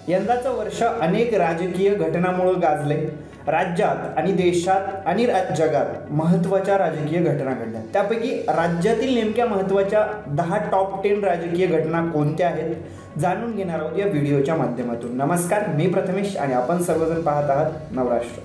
यंदाचं वर्ष अनेक राजकीय घटनांमुळे गाजले। राज्यात आणि देशात आणि जगात महत्त्वाच्या राजकीय घटना घडल्या। त्यापैकी राज्यातील नेमक्या महत्त्वाच्या 10 टॉप 10 राजकीय घटना कोणत्या आहेत जाणून घेणार आहोत या व्हिडिओच्या माध्यमातून। नमस्कार, मी प्रथमेश आणि आपण सर्वजण पाहत आहात नवराष्ट्र।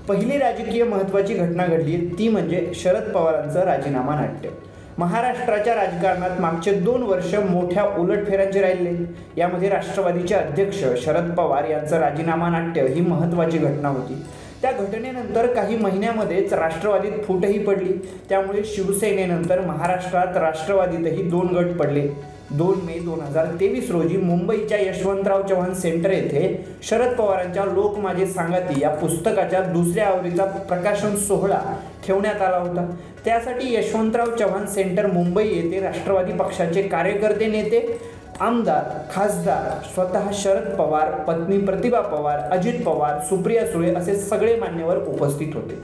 पहिली राजकीय महत्त्वाची घटना घडली ती म्हणजे शरद पवारांचं राजीनामा नाट्य। महाराष्ट्राच्या राजकारणात मागचे 2 वर्ष मोठ्या उलटफेरांचे राहिले। यामध्ये राष्ट्रवादीचे अध्यक्ष शरद पवार यांचं राजीनामा नाट्य ही महत्त्वाची घटना होती। त्या घटनेनंतर काही महिन्यामध्येच राष्ट्रवादीत फूटही पडली। त्यामुळे शिवसेनेनंतर महाराष्ट्रात राष्ट्रवादीतही 2 गट पडले। 2 मे 2023 रोजी मुंबईच्या यशवंतराव चव्हाण सेंटर येथे शरद पवारांच्या लोक माझे सांगती या पुस्तकाच्या दुसऱ्या आवृत्तीचा प्रकाशन सोहळा ठेवण्यात आला होता। त्यासाठी यशवंतराव चव्हाण सेंटर मुंबई येथे राष्ट्रवादी पक्षाचे कार्यकर्ते, नेते, आमदार, खासदार, स्वतः शरद पवार, पत्नी प्रतिभा पवार, अजित पवार, सुप्रिया सुळे असे सगळे मान्यवर उपस्थित होते।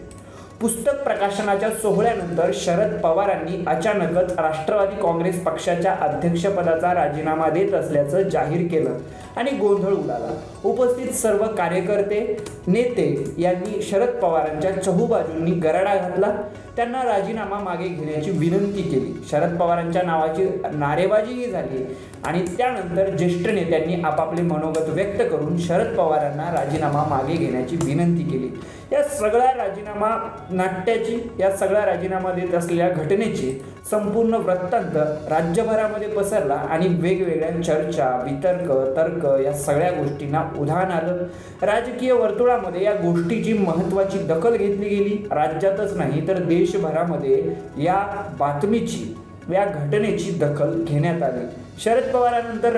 पुस्तक प्रकाशनाच्या सोहळ्यानंतर शरद पवारांनी अचानकच राष्ट्रवादी काँग्रेस पक्षाच्या अध्यक्षपदाचा राजीनामा देत असल्याचं जाहीर केलं आणि गोंधळ उडाला। उपस्थित सर्व कार्यकर्ते, नेते यांनी शरद पवारांच्या चहूबाजूंनी गराडा घातला। त्यांना राजीनामा मागे घेण्याची विनंती केली। शरद पवारांच्या नावाची नारेबाजीही झाली आणि त्यानंतर ज्येष्ठ नेत्यांनी आपापले मनोगत व्यक्त करून शरद पवारांना राजीनामा मागे घेण्याची विनंती केली। या सगळ्या राजीनामा नाट्याची, या सगळ्या राजीनामा देत असलेल्या घटनेची संपूर्ण वृत्तांत राज्यभरामध्ये पसरला आणि वेगवेगळ्या चर्चा, वितर्क, तर्क या सगळ्या गोष्टींना उधाण आलं। राजकीय वर्तुळामध्ये या गोष्टीची महत्त्वाची दखल घेतली गेली। राज्यातच नाही तर देशभरामध्ये या बातमीची, या घटनेची दखल घेण्यात आली। शरद पवारांनंतर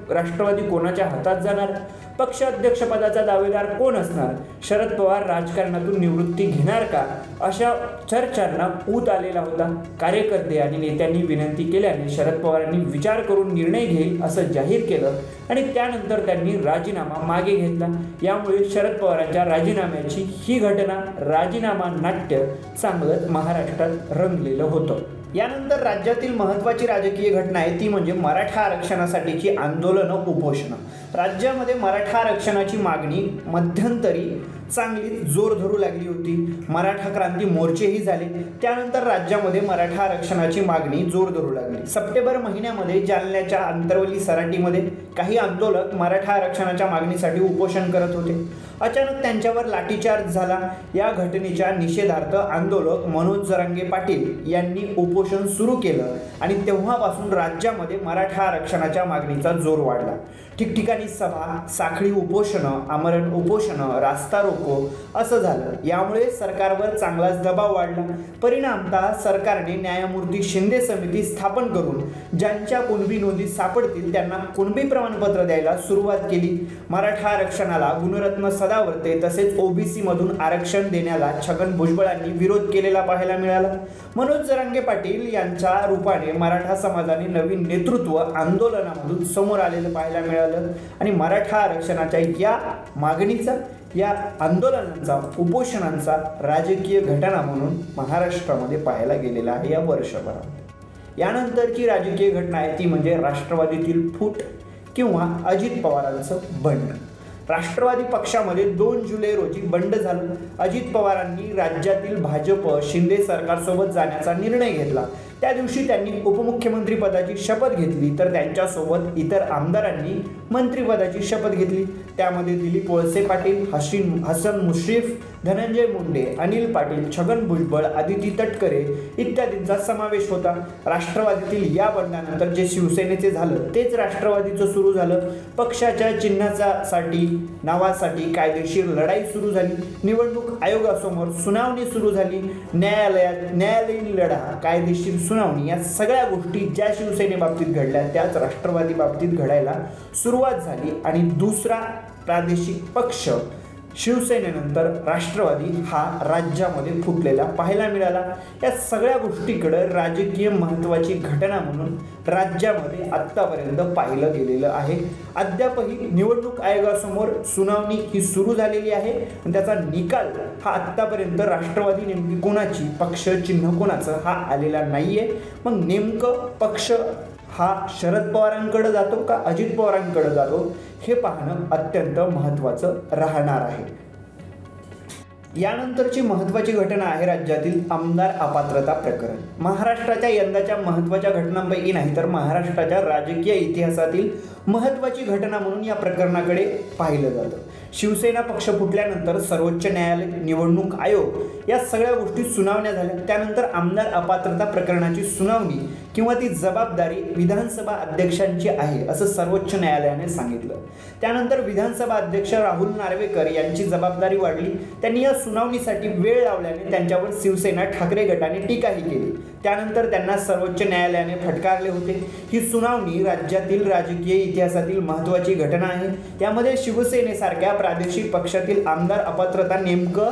राष्ट्रवादी कोणाच्या हातात जाणार? पक्ष अध्यक्षपदाचा दावेदार कोण असणार? शरद पवार राजकारणातून निवृत्ती घेणार का? अशा चर्चांना ऊत आलेला होता। कार्यकर्ते आणि नेत्यांनी विनंती केल्याने शरद पवारांनी विचार करून निर्णय घेईल असं जाहीर केलं आणि त्यानंतर त्यांनी राजीनामा मागे घेतला। यामुळे शरद पवारांच्या राजीनाम्याची ही घटना, राजीनामा नाट्य चांगलंच महाराष्ट्रात रंगलेलं होतं। यानंतर राज्यातील महत्त्वाची राजकीय घटना आहे ती म्हणजे मराठा आरक्षणासाठीची आंदोलनं, उपोषणं। राज्यामध्ये मराठा आरक्षणाची मागणी मध्यंतरी चांगली जोर धरू लागली होती। मराठा क्रांती मोर्चेही झाले। त्यानंतर राज्यामध्ये मराठा आरक्षणाची मागणी जोर धरू लागली। सप्टेंबर महिन्यामध्ये जालन्याच्या आंतरवली सराटीमध्ये काही आंदोलक मराठा आरक्षणाच्या मागणीसाठी उपोषण करत होते। अचानक त्यांच्यावर लाठीचार्ज झाला। या घटनेच्या निषेधार्थ आंदोलक मनोज जरांगे पाटील यांनी उपोषण सुरू केलं आणि तेव्हापासून राज्यामध्ये मराठा आरक्षणाच्या मागणीचा जोर वाढला। ठिकठिकाणी सभा, साखळी उपोषणं, आमरण उपोषणं, रास्ता रोको असं झालं। यामुळे सरकारवर चांगलाच दबाव वाढला। परिणामतः सरकारने न्यायमूर्ती शिंदे समिती स्थापन करून ज्यांच्या कुणबी नोंदी सापडतील त्यांना कुणबी प्रमाणपत्र द्यायला सुरुवात केली। मराठा आरक्षणाला गुणरत्न सदावर्ते तसेच ओबीसी मधून आरक्षण देण्याला छगन भुजबळांनी विरोध केलेला पाहायला मिळाला। मनोज जरांगे पाटील यांच्या रूपाने मराठा समाजाने नवीन नेतृत्व आंदोलनामधून समोर आलेलं पाहायला मिळालं आणि मराठा आरक्षणाच्या या मागणीचा, या आंदोलनांचा, उपोषणांचा राजकीय घटना म्हणून महाराष्ट्रामध्ये पाहायला गेलेला आहे या वर्षभरात। यानंतरची राजकीय घटना आहे ती म्हणजे राष्ट्रवादीतील फूट किंवा अजित पवारांचं बंड। राष्ट्रवादी पक्षामध्ये 2 जुलै रोजी बंड झालं। अजित पवारांनी राज्यातील भाजप शिंदे सरकारसोबत जाण्याचा निर्णय घेतला। त्या दिवशी त्यांनी उपमुख्यमंत्री पदाची शपथ घेतली तर त्यांच्यासोबत इतर आमदारांनी मंत्रिपदाची शपथ घेतली। त्यामध्ये दिलीप वळसे पाटील, हसन मुश्रीफ, धनंजय मुंडे, अनिल पाटील, छगन भुजबळ, आदिती तटकरे इत्यादींचा समावेश होता। राष्ट्रवादीतील या बंडानंतर जे शिवसेनेचे झालं तेच राष्ट्रवादीचं सुरू झालं। पक्षाच्या चिन्हासाठी, नावासाठी कायदेशीर लढाई सुरू झाली। निवडणूक आयोगासमोर सुनावणी सुरू झाली। न्यायालयीन लढा, कायदेशीर सुनावणी या सगळ्या गोष्टी ज्या शिवसेनेबाबतीत घडल्या त्याच राष्ट्रवादी बाबतीत घडायला सुरुवात झाली आणि दुसरा प्रादेशिक पक्ष शिवसेनेनंतर राष्ट्रवादी हा राज्यामध्ये फुटलेला पाहायला मिळाला। या सगळ्या गोष्टीकडे राजकीय महत्त्वाची घटना म्हणून राज्यामध्ये आत्तापर्यंत पाहिलं गेलेलं आहे। अद्यापही निवडणूक आयोगासमोर सुनावणी ही सुरू झालेली आहे आणि त्याचा निकाल हा आत्तापर्यंत राष्ट्रवादी नेमकी कोणाची, पक्ष चिन्ह कोणाचं हा आलेला नाहीये। मग नेमकं पक्ष हा शरद पवारांकडे जातो का अजित पवारांकडे जातो हे पाहणं अत्यंत महत्त्वाचं राहणार आहे. यानंतरची महत्त्वाची घटना आहे राज्यातील आमदार अपात्रता प्रकरण. महाराष्ट्राच्या यंदाच्या महत्त्वाच्या घटनांपैकी नाही तर महाराष्ट्राच्या राजकीय इतिहासातील महत्त्वाची घटना म्हणून या प्रकरणाकडे पाहिलं जातं. शिवसेना पक्ष फुटल्यानंतर सर्वोच्च न्यायालय, निवडणूक आयोग या सगळ्या गोष्टी सुनावण्या झाल्या. त्यानंतर आमदार अपात्रता प्रकरणाची सुनावणी किंवा ती जबाबदारी विधानसभा अध्यक्षांची आहे असं सर्वोच्च न्यायालयाने सांगितलं. त्यानंतर विधानसभा अध्यक्ष राहुल नार्वेकर यांची जबाबदारी वाढली. त्यांनी या सुनावणीसाठी वेळ लावल्याने त्यांच्यावर शिवसेना ठाकरे गटाने टीकाही केली. त्यानंतर त्यांना सर्वोच्च न्यायालयाने फटकारले होते. ही सुनावणी राज्यातील राजकीय इतिहासातील महत्त्वाची घटना आहे. यामध्ये शिवसेनेसारख्या प्रादेशिक पक्षातील आमदार अपात्रता नेमकं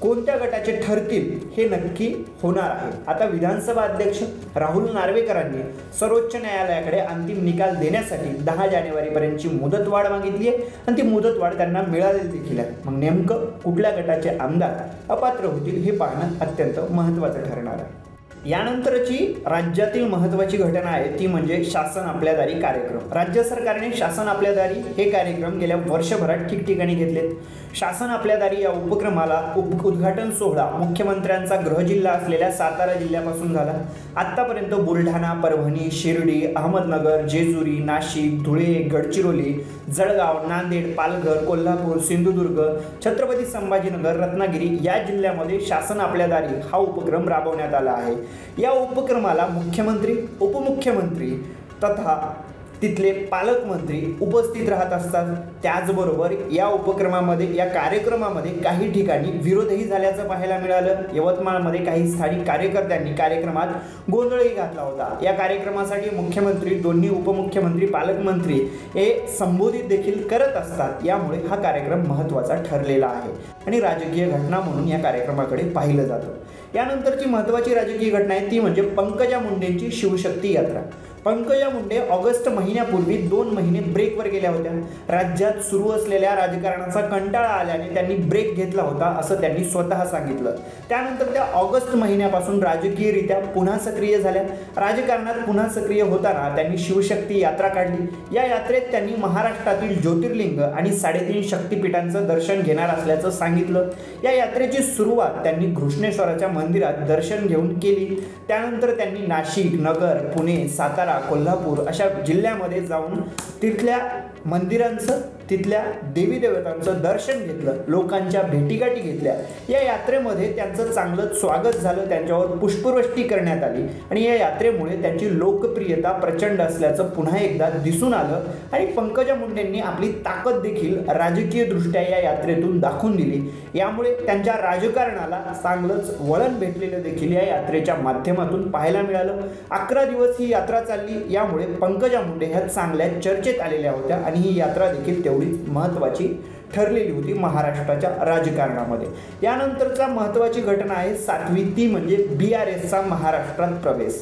कोणत्या गटाचे ठरतील हे नक्की होणार आहे. आता विधानसभा अध्यक्ष राहुल नार्वेकरांनी सर्वोच्च न्यायालयाकडे अंतिम निकाल देण्यासाठी 10 जानेवारीपर्यंतची मुदतवाढ मागितली आहे आणि ती मुदतवाढ त्यांना मिळालेली देखील आहे. मग नेमकं कुठल्या गटाचे आमदार अपात्र होतील हे पाहणं अत्यंत महत्त्वाचं ठरणार आहे. यानंतरची राज्यातील महत्त्वाची घटना आहे ती म्हणजे शासन आपल्या दारी कार्यक्रम. राज्य सरकारने शासन आपल्या दारी हे कार्यक्रम गेल्या वर्षभरात ठिकठिकाणी घेतलेत. शासन आपल्या दारी या उपक्रमाला उद्घाटन सोहळा मुख्यमंत्र्यांचा गृहजिल्हा असलेल्या सातारा जिल्ह्यापासून झाला. आत्तापर्यंत बुलढाणा, परभणी, शिर्डी, अहमदनगर, जेजुरी, नाशिक, धुळे, गडचिरोली, जळगाव, नांदेड, पालघर, कोल्हापूर, सिंधुदुर्ग, छत्रपती संभाजीनगर, रत्नागिरी या जिल्ह्यामध्ये शासन आपल्या दारी हा उपक्रम राबवण्यात आला आहे. या उपक्रमाला मुख्यमंत्री, उपमुख्यमंत्री तथा तिथले पालकमंत्री उपस्थित राहत असतात. त्याचबरोबर या उपक्रमामध्ये, या कार्यक्रमामध्ये काही ठिकाणी विरोधही झाल्याचं पाहायला मिळालं. यवतमाळमध्ये काही स्थानिक कार्यकर्त्यांनी कार्यक्रमात गोंधळही घातला होता. या कार्यक्रमासाठी मुख्यमंत्री, दोन्ही उपमुख्यमंत्री, पालकमंत्री हे संबोधित देखील करत असतात. यामुळे हा कार्यक्रम महत्त्वाचा ठरलेला आहे आणि राजकीय घटना म्हणून या कार्यक्रमाकडे पाहिलं जातं. यानंतरची महत्त्वाची राजकीय घटना आहे ती म्हणजे पंकजा मुंडेंची शिवशक्ती यात्रा. पंकजा मुंडे ऑगस्ट महिन्यापूर्वी 2 महिने ब्रेकवर गेल्या होत्या. राज्यात सुरू असलेल्या राजकारणाचा कंटाळा आल्याने त्यांनी ब्रेक घेतला होता असं त्यांनी स्वतः सांगितलं. त्यानंतर त्या ऑगस्ट महिन्यापासून राजकीयरित्या पुन्हा सक्रिय झाल्या. राजकारणात पुन्हा सक्रिय होताना त्यांनी शिवशक्ती यात्रा काढली. या यात्रेत त्यांनी महाराष्ट्रातील ज्योतिर्लिंग आणि 3.5 शक्तिपीठांचं दर्शन घेणार असल्याचं सांगितलं. या यात्रेची सुरुवात त्यांनी घृष्णेश्वराच्या मंदिरात दर्शन घेऊन केली. त्यानंतर त्यांनी नाशिक, नगर, पुणे, सातारा, कोल्हापूर अशा जिल्ह्यामध्ये जाऊन तिथल्या मंदिरांचं, तिथल्या देवी देवतांचं दर्शन घेतलं. लोकांच्या भेटीगाठी घेतल्या. या यात्रेमध्ये त्यांचं चांगलं स्वागत झालं. त्यांच्यावर पुष्पवृष्टी करण्यात आली आणि या यात्रेमुळे त्यांची लोकप्रियता प्रचंड असल्याचं पुन्हा एकदा दिसून आलं आणि पंकजा मुंडेंनी आपली ताकद देखील राजकीयदृष्ट्या या यात्रेतून दाखवून दिली. यामुळे त्यांच्या राजकारणाला चांगलंच वळण भेटलेलं देखील या यात्रेच्या माध्यमातून पाहायला मिळालं. 11 दिवस ही यात्रा चालली. यामुळे पंकजा मुंडे ह्या चांगल्या चर्चेत आलेल्या होत्या आणि ही यात्रा देखील तेवढीच महत्त्वाची ठरलेली होती महाराष्ट्राच्या राजकारणामध्ये. यानंतरचा महत्त्वाची घटना आहे 7वी, ती म्हणजे BRSचा महाराष्ट्रात प्रवेश.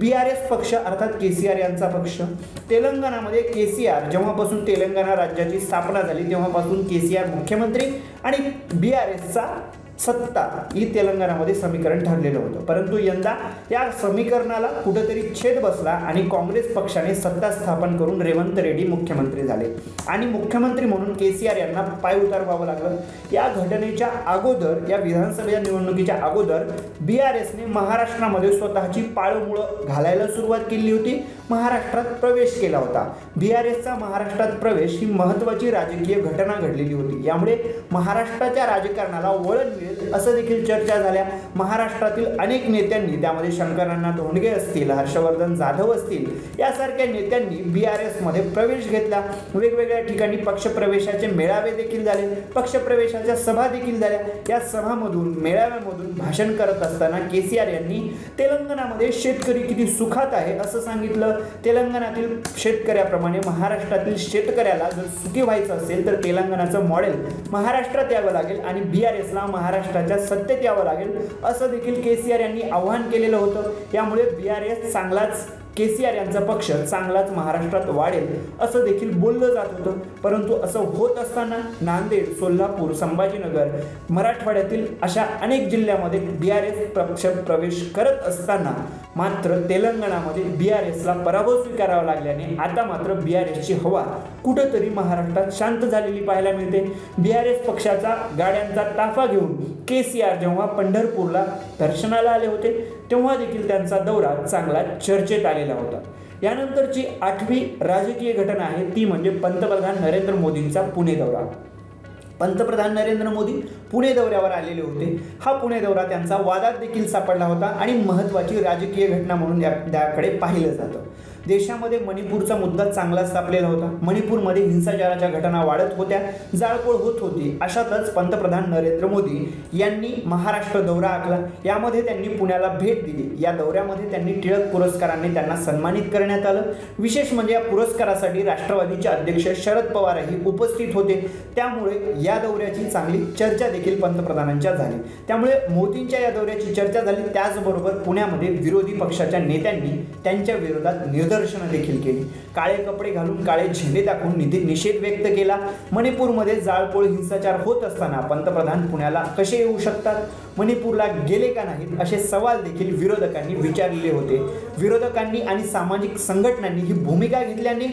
BRS पक्ष अर्थात KCR यांचा पक्ष. तेलंगणामध्ये KCR जेव्हापासून तेलंगणा राज्याची स्थापना झाली तेव्हापासून KCR मुख्यमंत्री आणि BRSचा सत्ता ही तेलंगणामध्ये समीकरण ठरलेलं होतं. परंतु यंदा या समीकरणाला कुठेतरी छेद बसला आणि काँग्रेस पक्षाने सत्ता स्थापन करून रेवंत रेड्डी मुख्यमंत्री झाले आणि मुख्यमंत्री म्हणून KCR यांना पायउतार व्हावं लागलं. या घटनेच्या अगोदर, या विधानसभेच्या निवडणुकीच्या अगोदर BRSने महाराष्ट्रामध्ये स्वतःची पाळमुळं घालायला सुरुवात केली होती. महाराष्ट्रात प्रवेश केला होता. BRSचा महाराष्ट्रात प्रवेश ही महत्त्वाची राजकीय घटना घडलेली होती. यामुळे महाराष्ट्राच्या राजकारणाला वळण मिळेल असं देखील चर्चा झाल्या. महाराष्ट्रातील अनेक नेत्यांनी, त्यामध्ये शंकरअण्णा धोंडगे असतील, हर्षवर्धन जाधव असतील, यासारख्या नेत्यांनी BRSमध्ये प्रवेश घेतला. वेगवेगळ्या ठिकाणी पक्षप्रवेशाचे मेळावे देखील झाले, पक्षप्रवेशाच्या सभा देखील झाल्या. या सभामधून, मेळाव्यामधून भाषण करत असताना KCR यांनी तेलंगणामध्ये शेतकरी किती सुखात आहे असं सांगितलं. तेलंगणातील शेतकऱ्याप्रमाणे महाराष्ट्रातील शेतकऱ्याला जर सुखी व्हायचं असेल तर तेलंगणाचं मॉडेल महाराष्ट्रात यावं लागेल आणि BRSला महाराष्ट्राच्या सत्तेत यावं लागेल असं देखील KCR यांनी आवाहन केलेलं होतं. यामुळे BRS चांगलाच KCR यांचा पक्ष चांगलाच महाराष्ट्रात वाढेल असं देखील बोललं जात होतं. परंतु असं होत असताना नांदेड, सोलापूर, संभाजीनगर, मराठवाड्यातील अशा अनेक जिल्ह्यामध्ये BRS पक्ष प्रवेश करत असताना मात्र तेलंगणामध्ये BRSला पराभव स्वीकारावा लागल्याने आता मात्र BRSची हवा कुठंतरी महाराष्ट्रात शांत झालेली पाहायला मिळते. BRS पक्षाचा गाड्यांचा ताफा घेऊन KCR जेव्हा पंढरपूरला दर्शनाला आले होते तेव्हा देखील त्यांचा दौरा चांगला चर्चेत आलेला होता. यानंतरची 8वी राजकीय घटना आहे ती म्हणजे पंतप्रधान नरेंद्र मोदींचा पुणे दौरा. पंतप्रधान नरेंद्र मोदी पुणे दौऱ्यावर आलेले होते. हा पुणे दौरा त्यांचा वादात देखील सापडला होता आणि महत्त्वाची राजकीय घटना म्हणून त्याकडे पाहिलं जातं. देशामध्ये मणिपूरचा मुद्दा चांगलाच तापलेला होता. मणिपूरमध्ये हिंसाचाराच्या घटना वाढत होत्या, जाळपोळ होत होती. अशातच पंतप्रधान नरेंद्र मोदी यांनी महाराष्ट्र दौरा आखला. यामध्ये त्यांनी पुण्याला भेट दिली. या दौऱ्यामध्ये त्यांनी टिळक पुरस्काराने त्यांना सन्मानित करण्यात आलं. विशेष म्हणजे या पुरस्कारासाठी राष्ट्रवादीचे अध्यक्ष शरद पवारही उपस्थित होते. त्यामुळे या दौऱ्याची चांगली चर्चा देखील पंतप्रधानांच्या झाली. त्यामुळे मोदींच्या या दौऱ्याची चर्चा झाली. त्याचबरोबर पुण्यामध्ये विरोधी पक्षाच्या नेत्यांनी त्यांच्या विरोधात निदर्शनं देखील केली. काळे कपडे घालून काळे झेंडे दाखवून निषेध व्यक्त केला. मणिपूरमध्ये जाळपोळ हिंसाचार होत असताना पंतप्रधान पुण्याला कसे येऊ शकतात, मणिपूरला गेले का नाहीत असे सवाल देखील विरोधकांनी विचारलेले होते. विरोधकांनी आणि सामाजिक संघटनांनी ही भूमिका घेतल्याने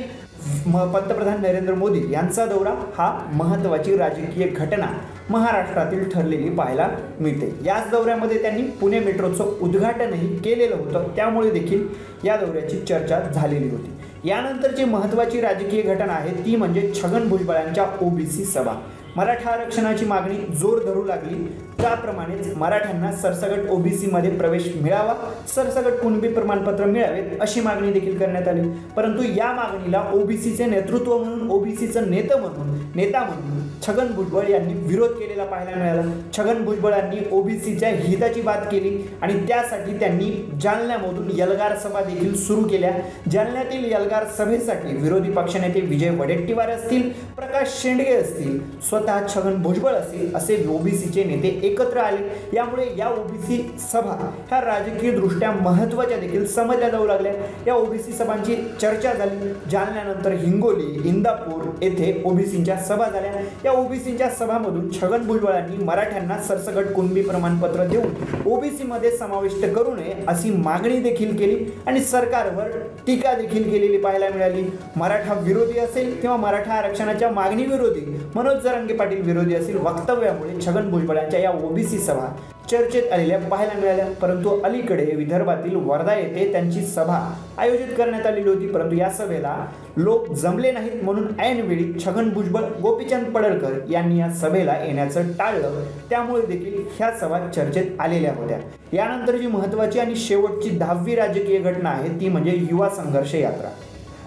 पंतप्रधान नरेंद्र मोदी यांचा दौरा हा महत्त्वाची राजकीय घटना महाराष्ट्रातील ठरलेली पाहायला मिळते. याच दौऱ्यामध्ये त्यांनी पुणे मेट्रोचं उद्घाटनही केलेलं होतं. त्यामुळे देखील या दौऱ्याची चर्चा झालेली होती. यानंतरची महत्त्वाची राजकीय घटना आहे ती म्हणजे छगन भुजबळांच्या OBC सभा. मराठा आरक्षणाची मागणी जोर धरू लागली. त्याप्रमाणेच मराठ्यांना सरसकट OBC मध्ये प्रवेश मिळावा, सरसकट कुणबी प्रमाणपत्र मिळावेत अशी मागणी देखील करण्यात आली. परंतु या मागणीला OBCचे नेतृत्व म्हणून, OBCचं नेता म्हणून छगन भुजबळ यांनी विरोध केलेला पाहायला मिळाला. छगन भुजबळांनी OBCच्या हिताची बात केली आणि त्यासाठी त्यांनी जालन्यामधून एल्गार सभा देखील सुरू केल्या. जालन्यातील एल्गार सभेसाठी विरोधी पक्षनेते विजय वडेट्टीवार असतील, प्रकाश शेंडगे असतील, स्वतः छगन भुजबळ असतील असे OBCचे नेते एकत्र आले. यामुळे या OBC सभा ह्या राजकीय दृष्ट्या महत्त्वाच्या देखील समजल्या जाऊ लागल्या. या OBC सभांची चर्चा झाली. जालन्यानंतर हिंगोली, इंदापूर येथे OBCच्या सभा झाल्या. या OBCच्या सभामधून छगन भुजबळांनी मराठ्यांना सरसकट कुणबी प्रमाणपत्र देऊन OBC मध्ये समाविष्ट करू नये अशी मागणी देखील केली आणि सरकारवर टीका देखील केलेली पाहायला मिळाली. मराठा विरोधी असेल किंवा मराठा आरक्षणाच्या मागणी विरोधी, मनोज जरांगे पाटील विरोधी असतील वक्तव्यामुळे छगन भुजबळांच्या या OBC सभा चर्चेत आलेल्या पाहायला मिळाल्या. परंतु अलीकडे विदर्भातील वर्धा येथे त्यांची सभा आयोजित करण्यात आलेली होती. परंतु या सभेला लोक जमले नाहीत म्हणून ऐनवेळी छगन भुजबळ, गोपीचंद पडळकर यांनी या सभेला येण्याचं टाळलं. त्यामुळे देखील ह्या सभा चर्चेत आलेल्या होत्या. यानंतर जी महत्त्वाची आणि शेवटची 10वी राजकीय घटना आहे ती म्हणजे युवा संघर्ष यात्रा.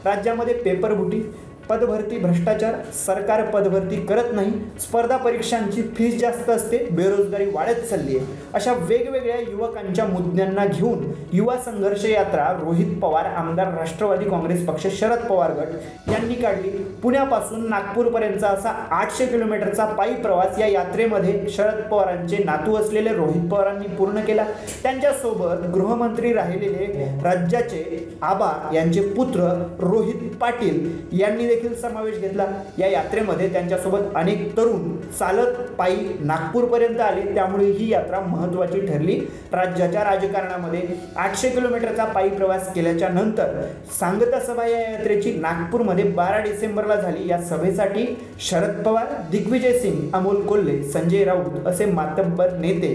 राज्यामध्ये पेपरफुटी, पदभरती भ्रष्टाचार, सरकार पदभरती करत नाही, स्पर्धा परीक्षांची फीस जास्त असते, बेरोजगारी वाढत चालली आहे, अशा वेगवेगळ्या युवकांच्या मुद्द्यांना घेऊन युवा संघर्ष यात्रा रोहित पवार आमदार, राष्ट्रवादी काँग्रेस पक्ष, शरद पवार गट यांनी काढली. पुण्यापासून नागपूरपर्यंतचा असा 800 किलोमीटरचा पायी प्रवास या यात्रेमध्ये शरद पवारांचे नातू असलेले रोहित पवारांनी पूर्ण केला. त्यांच्यासोबत गृहमंत्री राहिलेले राज्याचे आबा यांचे पुत्र रोहित पाटील यांनी देखील समावेश घेतला. या यात्रेमध्ये त्यांच्यासोबत अनेक तरुण चालत पायी नागपूरपर्यंत आले. त्यामुळे ही यात्रा महत्त्वाची ठरली. राज्याच्या राजकारणामध्ये 800 किलोमीटरचा पायी प्रवास केल्याच्या नंतर सांगता सभा या यात्रेची नागपूरमध्ये 12 डिसेंबरला झाली. या सभेसाठी शरद पवार, दिग्विजय सिंग, अमोल कोल्हे, संजय राऊत असे मातब्बर नेते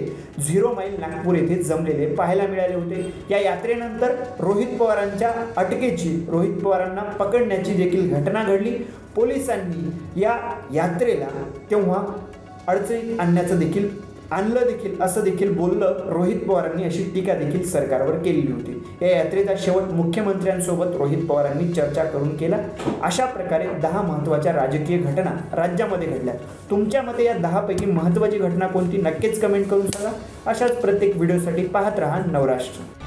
0 माईल नागपूर येथे जमलेले पाहायला मिळाले होते. या यात्रेनंतर रोहित पवारांच्या अटकेची, रोहित पवारांना पकडण्याची देखील घटना घडली. पोलिसांनी या यात्रेला तेव्हा अडचणीत आणलं देखील असं देखील बोललं रोहित पवारांनी, अशी टीका देखील सरकारवर केलेली होती. या यात्रेचा शेवट मुख्यमंत्र्यांसोबत रोहित पवारांनी चर्चा करून केला. अशा प्रकारे 10 महत्त्वाच्या राजकीय घटना राज्यामध्ये घडल्या. तुमच्या मते या 10 पैकी महत्त्वाची घटना कोणती नक्कीच कमेंट करून सांगा. अशाच प्रत्येक व्हिडिओसाठी पाहत रहा नवराष्ट्र.